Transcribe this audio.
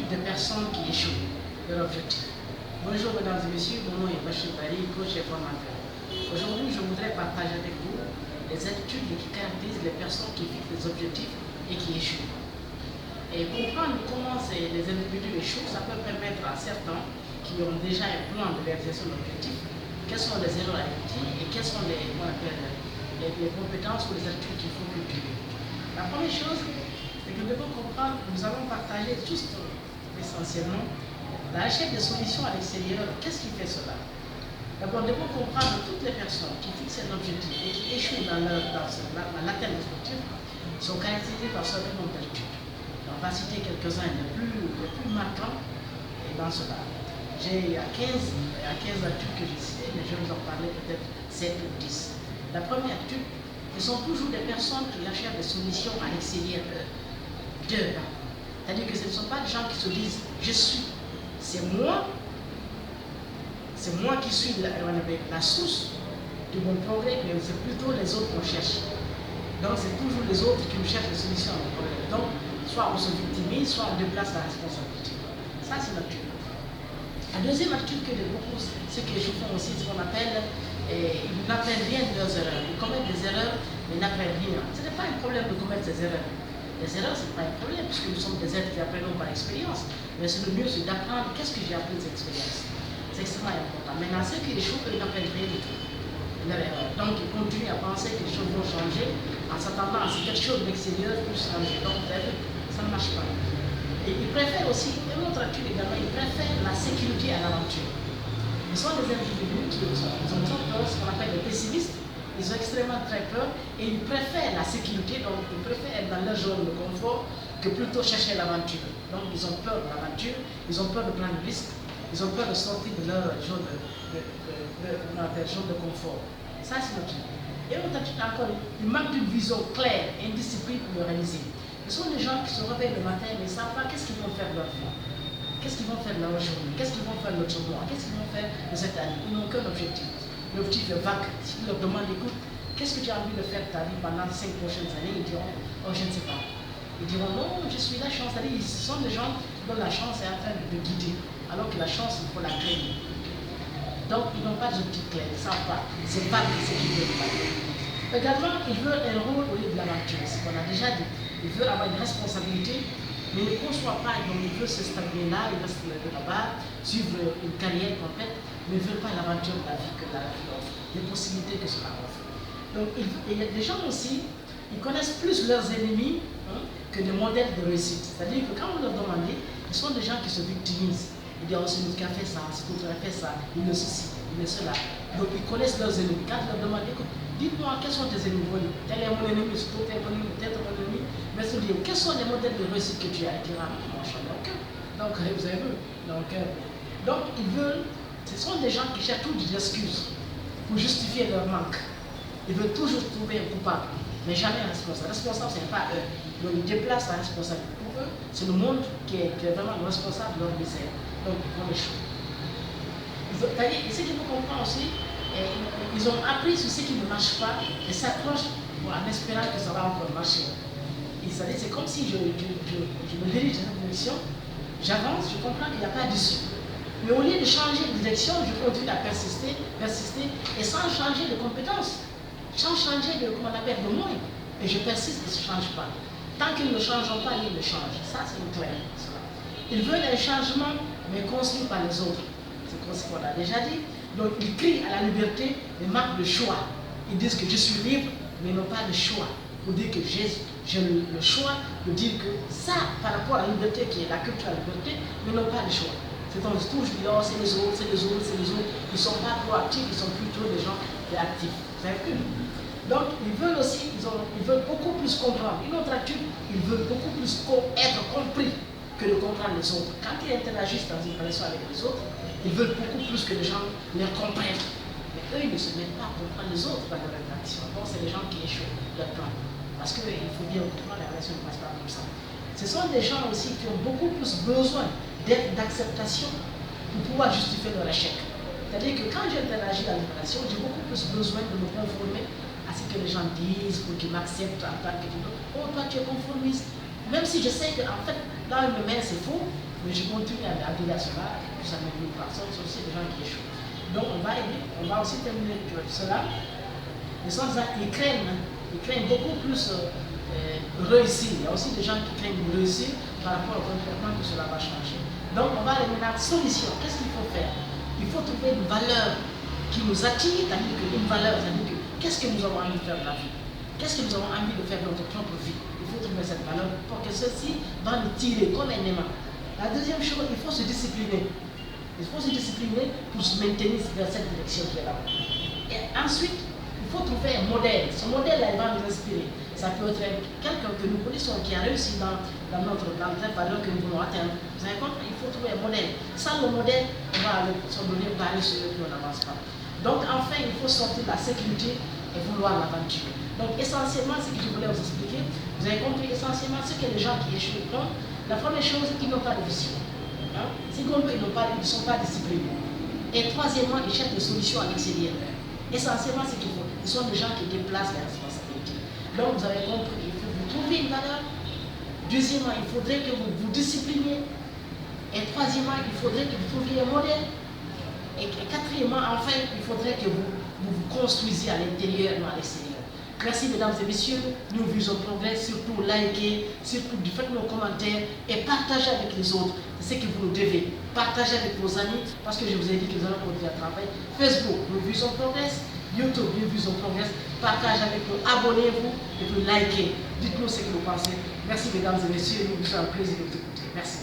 type de personnes qui échouent leur objectif. Bonjour mesdames et messieurs, mon nom est Bachir Bari, coach et formateur. Aujourd'hui, je voudrais partager avec vous les attitudes qui caractérisent les personnes qui fixent des objectifs et qui échouent. Et comprendre comment les individus échouent, ça peut permettre à certains qui ont déjà un plan de réalisation de l'objectif, quelles sont les erreurs à éviter et quelles sont les compétences ou les attitudes qu'il faut cultiver. La première chose, c'est que nous devons comprendre, nous allons partager juste essentiellement la recherche des solutions à l'extérieur. Qu'est-ce qui fait cela? D'abord, nous devons comprendre que toutes les personnes qui fixent un objectif et qui échouent dans l'atteinte de l'objectif sont caractérisées par ce nombre d'attitudes. On va citer quelques-uns les plus marquants dans cela. Il y a 15 attitudes que j'ai citées, mais je vais vous en parler peut-être 7 ou 10. La première attitude, ce sont toujours des personnes qui recherchent des solutions à l'extérieur d'eux. C'est-à-dire que ce ne sont pas des gens qui se disent « je suis ». C'est moi qui suis la source de mon progrès, mais c'est plutôt les autres qu'on cherche. Donc c'est toujours les autres qui nous cherchent des solutions à nos problèmes. Donc, soit on se victimise, soit on déplace la responsabilité. Ça, c'est l'attitude. La deuxième attitude que de beaucoup, ceux qui échouent aussi, c'est ce qu'on appelle, ils n'apprennent rien de leurs erreurs. Ils commettent des erreurs, mais ils n'apprennent rien. Ce n'est pas un problème de commettre des erreurs. Les erreurs, ce n'est pas un problème, puisque nous sommes des êtres qui apprennent par expérience. Mais c'est le mieux, c'est d'apprendre qu'est-ce que j'ai appris de cette expérience. C'est extrêmement important. Maintenant, ceux qui échouent, ils n'apprennent rien du tout. Donc, ils continuent à penser que les choses vont changer en s'attendant à ce que quelque chose de l'extérieur puisse changer. Donc, ça ne marche pas. Et ils préfèrent aussi, une autre attitude également, ils préfèrent la sécurité à l'aventure. Ils sont des individus qui ont trop peur, ce qu'on appelle des pessimistes. Ils ont extrêmement très peur et ils préfèrent la sécurité, donc ils préfèrent être dans leur zone de confort que plutôt chercher l'aventure. Donc ils ont peur de l'aventure, ils ont peur de prendre des risques, ils ont peur de sortir de leur zone de confort. Ça, c'est notre type. Et l'autre attitude encore, ils manquent d'une vision claire et une discipline pour le réaliser. Ce sont des gens qui se réveillent le matin mais ne savent pas qu'est-ce qu'ils vont faire de leur vie. Qu'est-ce qu'ils vont faire de leur journée? Qu'est-ce qu'ils vont faire de l'autre mois? Qu'est-ce qu'ils vont faire de cette année? Ils n'ont qu'un objectif. L'objectif est vague. Si tu leur demandes, écoute, qu'est-ce que tu as envie de faire de ta vie pendant 5 prochaines années? Ils diront, oh, je ne sais pas. Ils diront, non, je suis la chance. C'est-à-dire, ce sont des gens dont la chance est en train de guider, alors que la chance, il faut la créer. Donc, ils n'ont pas d'objectif clair, ils ne savent pas. C'est pas ce qu'ils veulent faire. Également, ils veulent un rôle au lieu de l'aventure. C'est ce qu'on a déjà dit. Ils veulent avoir une responsabilité, mais ils ne conçoivent pas. Donc, ils veulent se stagner là, ils veulent se lever là-bas, suivre une carrière complète, mais ils ne veulent pas l'aventure de la vie que la vie offre, les possibilités que cela offre. Donc, il y a des gens aussi, ils connaissent plus leurs ennemis que des modèles de réussite. C'est-à-dire que quand vous leur demandez, ils sont des gens qui se victimisent. Ils disent, oh, c'est l'autre qui a fait ça, c'est l'autre qui a fait ça, il est ceci, il est cela. Donc, ils connaissent leurs ennemis. Quand ils leur demandent, écoute, dites-moi, quels sont tes ennemis? Tel est mon ennemi, c'est ton ennemi, peut-être mon ennemi. Mais se dire, quels sont les modèles de réussite que tu as? Il dira, moi, je n'en ai aucun. Donc, vous avez vu. Donc, ils veulent, ce sont des gens qui cherchent toutes des excuses pour justifier leur manque. Ils veulent toujours trouver un coupable, mais jamais un responsable. Responsable, ce n'est pas eux. Donc, ils déplacent la responsabilité. Pour eux, c'est le monde qui est vraiment le responsable de leur misère. Donc, ils vont échouer. Ce qu'il faut comprendre aussi, ils ont appris sur ce qui ne marche pas et s'accrochent en espérant que ça va encore marcher. C'est comme si je me dirige dans une direction, j'avance, je comprends qu'il n'y a pas d'issue. Mais au lieu de changer de direction, je continue à persister, et sans changer de compétence, sans changer de, comment on appelle, de moyens. Et je persiste et ça ne change pas. Tant qu'ils ne changeront pas, ils le changent. Ça, c'est une claire. Ils veulent un changement, mais construit par les autres. C'est ce qu'on a déjà dit. Donc, ils crient à la liberté, mais manquent de choix. Ils disent que je suis libre, mais n'ont pas de choix. Pour dire que j'ai le choix de dire que ça, par rapport à la liberté qui est la culture à la liberté, mais n'ont pas de choix. C'est donc toujours dit, oh, c'est les autres, c'est les autres, c'est les autres. Ils ne sont pas proactifs, ils sont plutôt des gens réactifs. Vous avez vu? Donc, ils veulent aussi, ils veulent beaucoup plus comprendre. Une autre attitude, ils veulent beaucoup plus être compris que de comprendre les autres. Quand ils interagissent dans une relation avec les autres, ils veulent beaucoup plus que les gens les comprennent. Mais eux, ils ne se mettent pas à comprendre les autres dans leur interaction. Donc, c'est les gens qui échouent leur plan. Parce qu'il faut bien comprendre, la relation ne passe pas comme ça. Ce sont des gens aussi qui ont beaucoup plus besoin d'acceptation pour pouvoir justifier leur échec. C'est-à-dire que quand j'interagis dans une relation, j'ai beaucoup plus besoin de me conformer à ce que les gens disent pour qu'ils m'acceptent en tant que oh, toi tu es conformiste, Même si je sais qu'en fait, dans le domaine, c'est faux, mais je continue à adhérer à cela, et puis ça ne m'oublie pas. Ce sont aussi des gens qui échouent. Donc on va aider, on va aussi terminer cela. Les gens, ils craignent beaucoup plus réussir. Il y a aussi des gens qui craignent de réussir par rapport au comportement que cela va changer. Donc on va aller maintenant à la solution. Qu'est-ce qu'il faut faire? Il faut trouver une valeur qui nous attire, c'est-à-dire une valeur, c'est-à-dire que qu'est-ce que nous avons envie de faire de la vie? Qu'est-ce que nous avons envie de faire de notre propre vie? Il faut trouver cette valeur pour que ceci va nous tirer comme un aimant. La deuxième chose, il faut se discipliner. Il faut se discipliner pour se maintenir dans cette direction qui est là. Et ensuite, il faut trouver un modèle. Ce modèle-là, il va nous inspirer. Ça peut être quelqu'un que nous connaissons qui a réussi dans notre valeur que nous voulons atteindre. Vous avez compris? Il faut trouver un modèle. Sans le modèle, on va se donner barrer sur eux et on n'avance pas. Donc, enfin, il faut sortir de la sécurité et vouloir l'aventure. Donc, essentiellement, ce que je voulais vous expliquer, vous avez compris essentiellement ce que les gens qui échouent font. La première chose, ils n'ont pas de vision. Hein? Secondo, ils ne sont pas disciplinés. Et troisièmement, ils cherchent des solutions à l'extérieur. Essentiellement, ce qu'il faut, ils sont des gens qui déplacent les responsabilités. Donc, vous avez compris, il faut vous trouver une valeur. Deuxièmement, il faudrait que vous vous discipliniez. Et troisièmement, il faudrait que vous trouviez un modèle. Et quatrièmement, enfin, il faudrait que vous vous construisiez à l'intérieur, non à l'extérieur. Merci mesdames et messieurs, nous visons progrès, surtout likez, surtout faites nos commentaires et partagez avec les autres. C'est ce que vous nous devez. Partagez avec vos amis, parce que je vous ai dit que nous allons continuer à travailler. Facebook, nous visons progrès. YouTube, nous visons progrès. Partagez avec nous, abonnez-vous et puis likez. Dites-nous ce que vous pensez. Merci mesdames et messieurs, nous vous avons un plaisir de vous écouter. Merci.